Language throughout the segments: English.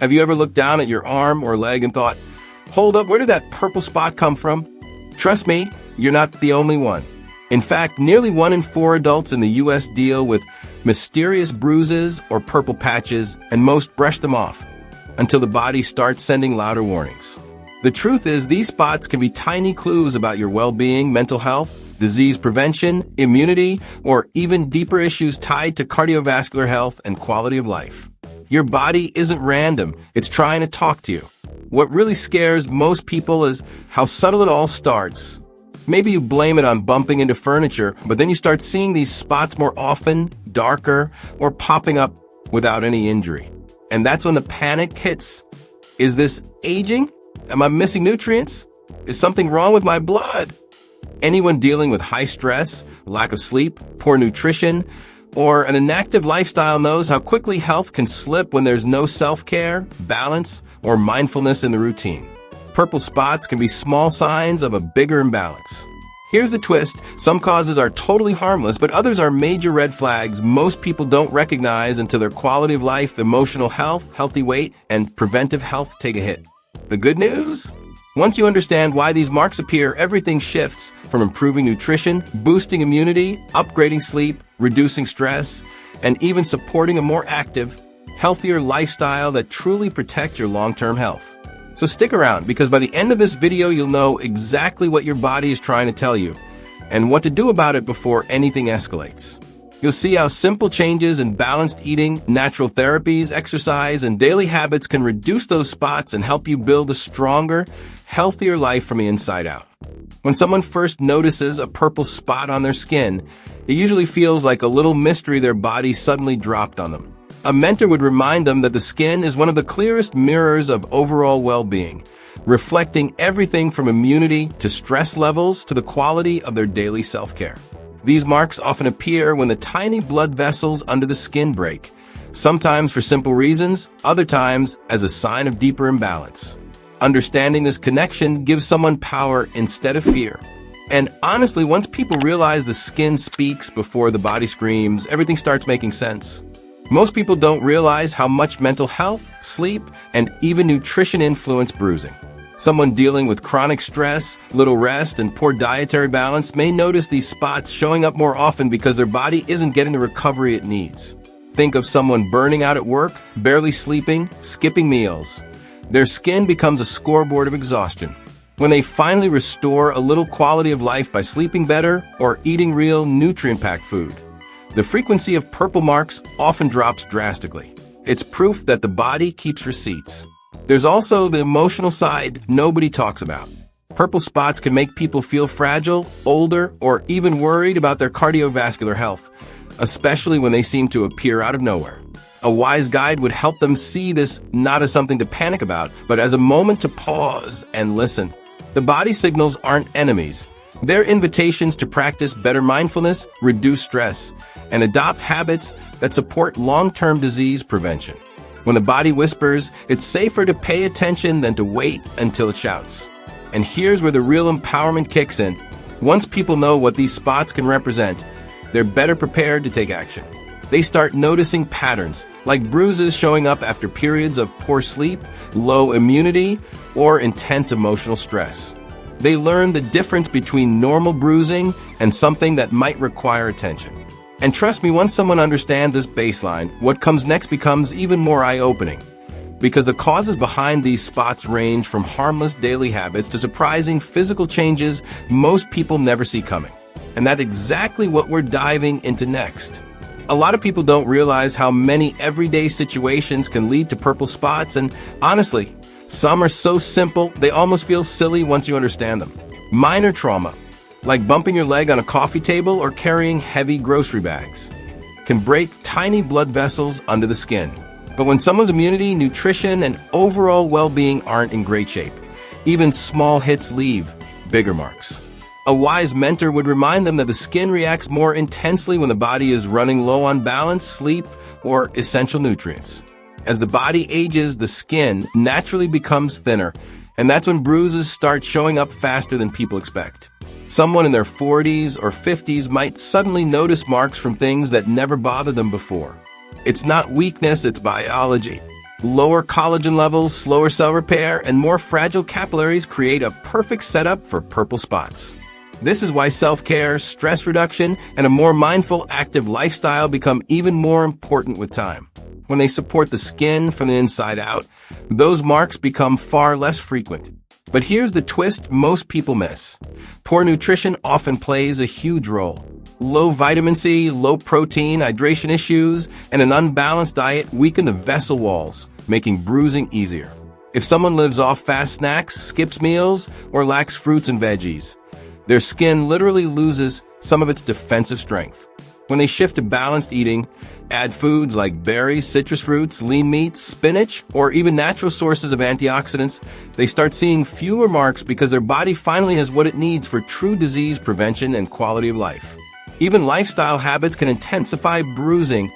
Have you ever looked down at your arm or leg and thought, hold up, where did that purple spot come from? Trust me, you're not the only one. In fact, nearly 1 in 4 adults in the U.S. deal with mysterious bruises or purple patches, and most brush them off until the body starts sending louder warnings. The truth is, these spots can be tiny clues about your well-being, mental health, disease prevention, immunity, or even deeper issues tied to cardiovascular health and quality of life. Your body isn't random, it's trying to talk to you. What really scares most people is how subtle it all starts. Maybe you blame it on bumping into furniture, but then you start seeing these spots more often, darker, or popping up without any injury. And that's when the panic hits. Is this aging? Am I missing nutrients? Is something wrong with my blood? Anyone dealing with high stress, lack of sleep, poor nutrition, or an inactive lifestyle knows how quickly health can slip when there's no self-care, balance, or mindfulness in the routine. Purple spots can be small signs of a bigger imbalance. Here's the twist. Some causes are totally harmless, but others are major red flags most people don't recognize until their quality of life, emotional health, healthy weight, and preventive health take a hit. The good news? Once you understand why these marks appear, everything shifts from improving nutrition, boosting immunity, upgrading sleep, reducing stress, and even supporting a more active, healthier lifestyle that truly protects your long-term health. So stick around, because by the end of this video, you'll know exactly what your body is trying to tell you and what to do about it before anything escalates. You'll see how simple changes in balanced eating, natural therapies, exercise, and daily habits can reduce those spots and help you build a stronger, healthier life from the inside out. When someone first notices a purple spot on their skin, it usually feels like a little mystery their body suddenly dropped on them. A mentor would remind them that the skin is one of the clearest mirrors of overall well-being, reflecting everything from immunity to stress levels to the quality of their daily self-care. These marks often appear when the tiny blood vessels under the skin break, sometimes for simple reasons, other times as a sign of deeper imbalance. Understanding this connection gives someone power instead of fear. And honestly, once people realize the skin speaks before the body screams, everything starts making sense. Most people don't realize how much mental health, sleep, and even nutrition influence bruising. Someone dealing with chronic stress, little rest, and poor dietary balance may notice these spots showing up more often because their body isn't getting the recovery it needs. Think of someone burning out at work, barely sleeping, skipping meals. Their skin becomes a scoreboard of exhaustion. When they finally restore a little quality of life by sleeping better or eating real nutrient-packed food, the frequency of purple marks often drops drastically. It's proof that the body keeps receipts. There's also the emotional side nobody talks about. Purple spots can make people feel fragile, older, or even worried about their cardiovascular health, especially when they seem to appear out of nowhere. A wise guide would help them see this not as something to panic about, but as a moment to pause and listen. The body signals aren't enemies. They're invitations to practice better mindfulness, reduce stress, and adopt habits that support long-term disease prevention. When the body whispers, it's safer to pay attention than to wait until it shouts. And here's where the real empowerment kicks in. Once people know what these spots can represent, they're better prepared to take action. They start noticing patterns, like bruises showing up after periods of poor sleep, low immunity, or intense emotional stress. They learn the difference between normal bruising and something that might require attention. And trust me, once someone understands this baseline, what comes next becomes even more eye-opening. Because the causes behind these spots range from harmless daily habits to surprising physical changes most people never see coming. And that's exactly what we're diving into next. A lot of people don't realize how many everyday situations can lead to purple spots, and honestly, some are so simple, they almost feel silly once you understand them. Minor trauma, like bumping your leg on a coffee table or carrying heavy grocery bags, can break tiny blood vessels under the skin. But when someone's immunity, nutrition, and overall well-being aren't in great shape, even small hits leave bigger marks. A wise mentor would remind them that the skin reacts more intensely when the body is running low on balance, sleep, or essential nutrients. As the body ages, the skin naturally becomes thinner, and that's when bruises start showing up faster than people expect. Someone in their 40s or 50s might suddenly notice marks from things that never bothered them before. It's not weakness, it's biology. Lower collagen levels, slower cell repair, and more fragile capillaries create a perfect setup for purple spots. This is why self-care, stress reduction, and a more mindful, active lifestyle become even more important with time. When they support the skin from the inside out, those marks become far less frequent. But here's the twist most people miss. Poor nutrition often plays a huge role. Low vitamin C, low protein, hydration issues, and an unbalanced diet weaken the vessel walls, making bruising easier. If someone lives off fast snacks, skips meals, or lacks fruits and veggies, their skin literally loses some of its defensive strength. When they shift to balanced eating, add foods like berries, citrus fruits, lean meats, spinach, or even natural sources of antioxidants, they start seeing fewer marks because their body finally has what it needs for true disease prevention and quality of life. Even lifestyle habits can intensify bruising.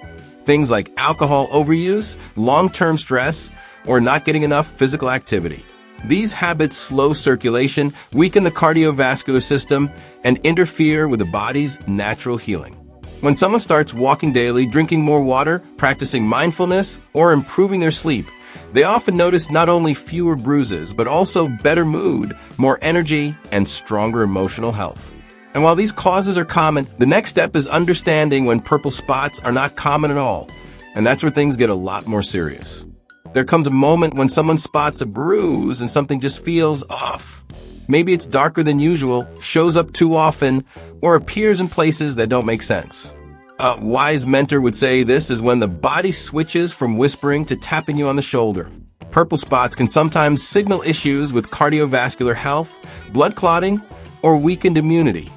Things like alcohol overuse, long-term stress, or not getting enough physical activity. These habits slow circulation, weaken the cardiovascular system, and interfere with the body's natural healing. When someone starts walking daily, drinking more water, practicing mindfulness, or improving their sleep, they often notice not only fewer bruises, but also better mood, more energy, and stronger emotional health. And while these causes are common, the next step is understanding when purple spots are not common at all, and that's where things get a lot more serious. There comes a moment when someone spots a bruise and something just feels off. Maybe it's darker than usual, shows up too often, or appears in places that don't make sense. A wise mentor would say this is when the body switches from whispering to tapping you on the shoulder. Purple spots can sometimes signal issues with cardiovascular health, blood clotting, or weakened immunity,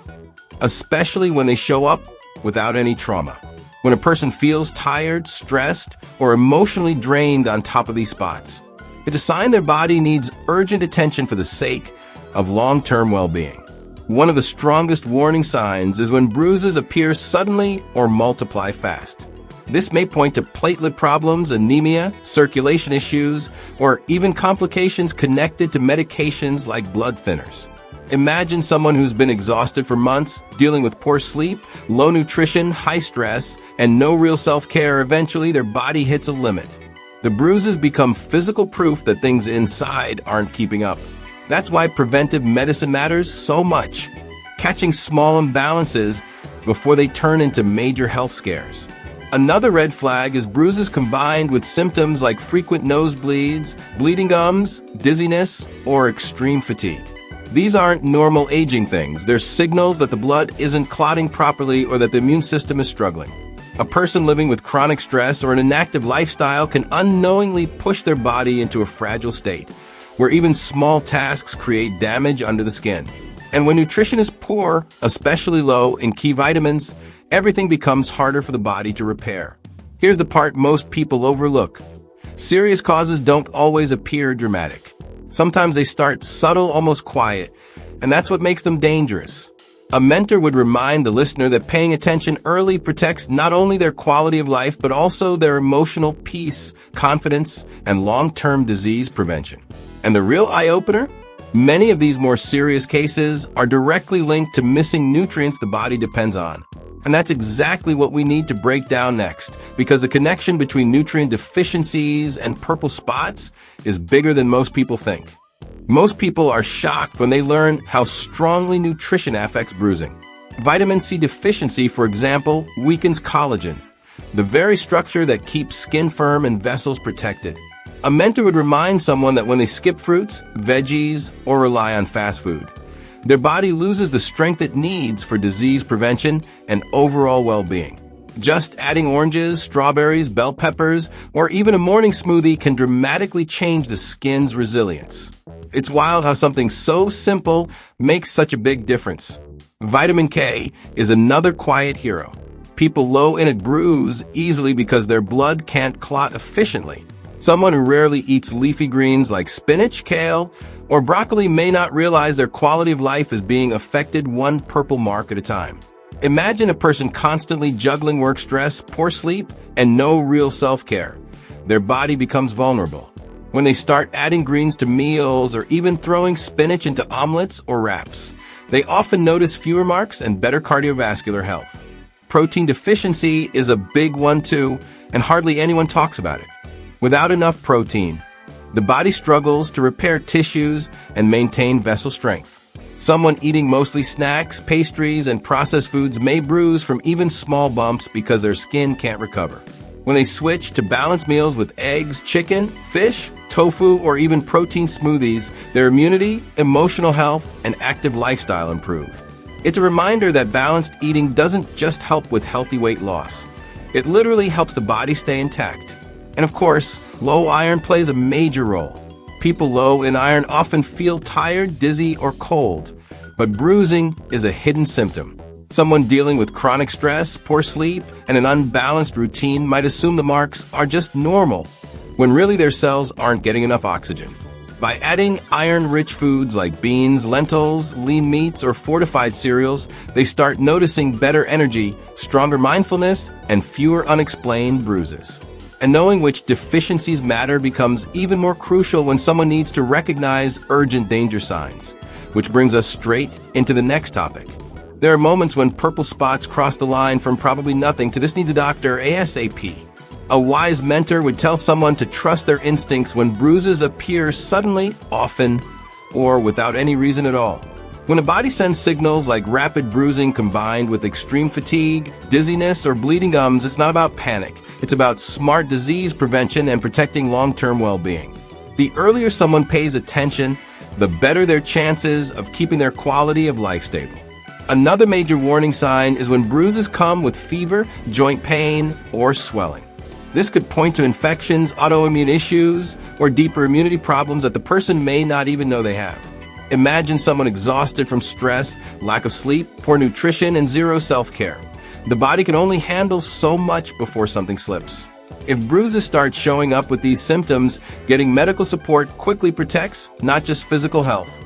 especially when they show up without any trauma. When a person feels tired, stressed, or emotionally drained on top of these spots, it's a sign their body needs urgent attention for the sake of long-term well-being. One of the strongest warning signs is when bruises appear suddenly or multiply fast. This may point to platelet problems, anemia, circulation issues, or even complications connected to medications like blood thinners. Imagine someone who's been exhausted for months, dealing with poor sleep, low nutrition, high stress, and no real self-care. Eventually, their body hits a limit. The bruises become physical proof that things inside aren't keeping up. That's why preventive medicine matters so much, catching small imbalances before they turn into major health scares. Another red flag is bruises combined with symptoms like frequent nosebleeds, bleeding gums, dizziness, or extreme fatigue. These aren't normal aging things. They're signals that the blood isn't clotting properly or that the immune system is struggling. A person living with chronic stress or an inactive lifestyle can unknowingly push their body into a fragile state, where even small tasks create damage under the skin. And when nutrition is poor, especially low in key vitamins, everything becomes harder for the body to repair. Here's the part most people overlook. Serious causes don't always appear dramatic. Sometimes they start subtle, almost quiet, and that's what makes them dangerous. A mentor would remind the listener that paying attention early protects not only their quality of life, but also their emotional peace, confidence, and long-term disease prevention. And the real eye-opener? Many of these more serious cases are directly linked to missing nutrients the body depends on. And that's exactly what we need to break down next, because the connection between nutrient deficiencies and purple spots is bigger than most people think. Most people are shocked when they learn how strongly nutrition affects bruising. Vitamin C deficiency, for example, weakens collagen, the very structure that keeps skin firm and vessels protected. A mentor would remind someone that when they skip fruits, veggies, or rely on fast food, their body loses the strength it needs for disease prevention and overall well-being. Just adding oranges, strawberries, bell peppers, or even a morning smoothie can dramatically change the skin's resilience. It's wild how something so simple makes such a big difference. Vitamin K is another quiet hero. People low in it bruise easily because their blood can't clot efficiently. Someone who rarely eats leafy greens like spinach, kale, or broccoli may not realize their quality of life is being affected one purple mark at a time. Imagine a person constantly juggling work stress, poor sleep, and no real self-care. Their body becomes vulnerable. When they start adding greens to meals or even throwing spinach into omelets or wraps, they often notice fewer marks and better cardiovascular health. Protein deficiency is a big one too, and hardly anyone talks about it. Without enough protein, the body struggles to repair tissues and maintain vessel strength. Someone eating mostly snacks, pastries, and processed foods may bruise from even small bumps because their skin can't recover. When they switch to balanced meals with eggs, chicken, fish, tofu, or even protein smoothies, their immunity, emotional health, and active lifestyle improve. It's a reminder that balanced eating doesn't just help with healthy weight loss. It literally helps the body stay intact. And of course, low iron plays a major role. People low in iron often feel tired, dizzy, or cold, but bruising is a hidden symptom. Someone dealing with chronic stress, poor sleep, and an unbalanced routine might assume the marks are just normal, when really their cells aren't getting enough oxygen. By adding iron-rich foods like beans, lentils, lean meats, or fortified cereals, they start noticing better energy, stronger mindfulness, and fewer unexplained bruises. And knowing which deficiencies matter becomes even more crucial when someone needs to recognize urgent danger signs. Which brings us straight into the next topic. There are moments when purple spots cross the line from probably nothing to this needs a doctor ASAP. A wise mentor would tell someone to trust their instincts when bruises appear suddenly, often, or without any reason at all. When a body sends signals like rapid bruising combined with extreme fatigue, dizziness, or bleeding gums, it's not about panic. It's about smart disease prevention and protecting long-term well-being. The earlier someone pays attention, the better their chances of keeping their quality of life stable. Another major warning sign is when bruises come with fever, joint pain, or swelling. This could point to infections, autoimmune issues, or deeper immunity problems that the person may not even know they have. Imagine someone exhausted from stress, lack of sleep, poor nutrition, and zero self-care. The body can only handle so much before something slips. If bruises start showing up with these symptoms, getting medical support quickly protects not just physical health,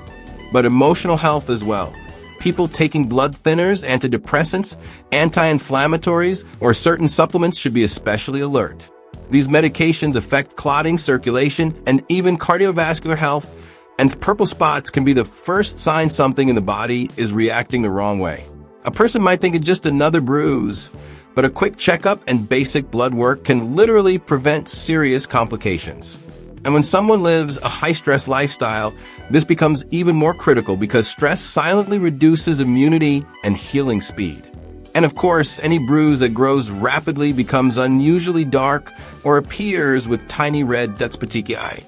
but emotional health as well. People taking blood thinners, antidepressants, anti-inflammatories, or certain supplements should be especially alert. These medications affect clotting, circulation, and even cardiovascular health, and purple spots can be the first sign something in the body is reacting the wrong way. A person might think it's just another bruise, but a quick checkup and basic blood work can literally prevent serious complications. And when someone lives a high-stress lifestyle, this becomes even more critical because stress silently reduces immunity and healing speed. And of course, any bruise that grows rapidly becomes unusually dark or appears with tiny red dots petechiae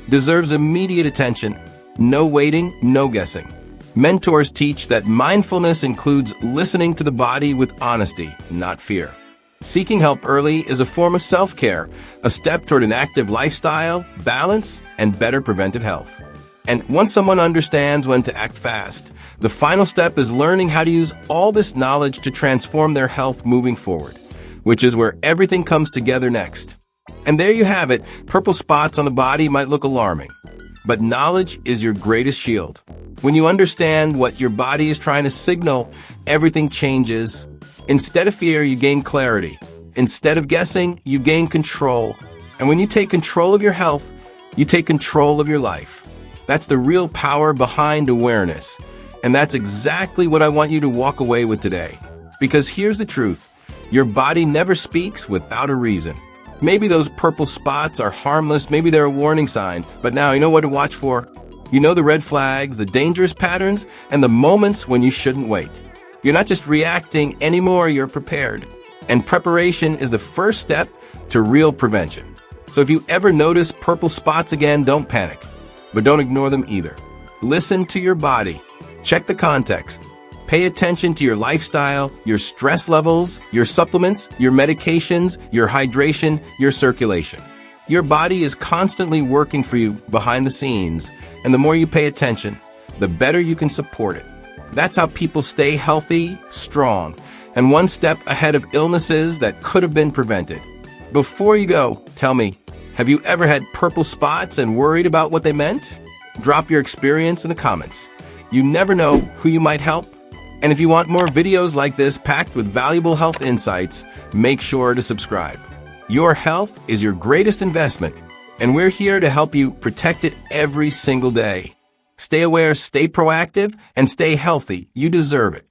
deserves immediate attention. No waiting, no guessing. Mentors teach that mindfulness includes listening to the body with honesty, not fear. Seeking help early is a form of self-care, a step toward an active lifestyle, balance, and better preventive health. And once someone understands when to act fast, the final step is learning how to use all this knowledge to transform their health moving forward, which is where everything comes together next. And there you have it. Purple spots on the body might look alarming, but knowledge is your greatest shield. When you understand what your body is trying to signal, everything changes. Instead of fear, you gain clarity. Instead of guessing, you gain control. And when you take control of your health, you take control of your life. That's the real power behind awareness. And that's exactly what I want you to walk away with today. Because here's the truth. Your body never speaks without a reason. Maybe those purple spots are harmless, maybe they're a warning sign, but now you know what to watch for. You know the red flags, the dangerous patterns, and the moments when you shouldn't wait. You're not just reacting anymore, you're prepared. And preparation is the first step to real prevention. So if you ever notice purple spots again, don't panic, but don't ignore them either. Listen to your body. Check the context. Pay attention to your lifestyle, your stress levels, your supplements, your medications, your hydration, your circulation. Your body is constantly working for you behind the scenes, and the more you pay attention, the better you can support it. That's how people stay healthy, strong, and one step ahead of illnesses that could have been prevented. Before you go, tell me, have you ever had purple spots and worried about what they meant? Drop your experience in the comments. You never know who you might help. And if you want more videos like this packed with valuable health insights, make sure to subscribe. Your health is your greatest investment, and we're here to help you protect it every single day. Stay aware, stay proactive, and stay healthy. You deserve it.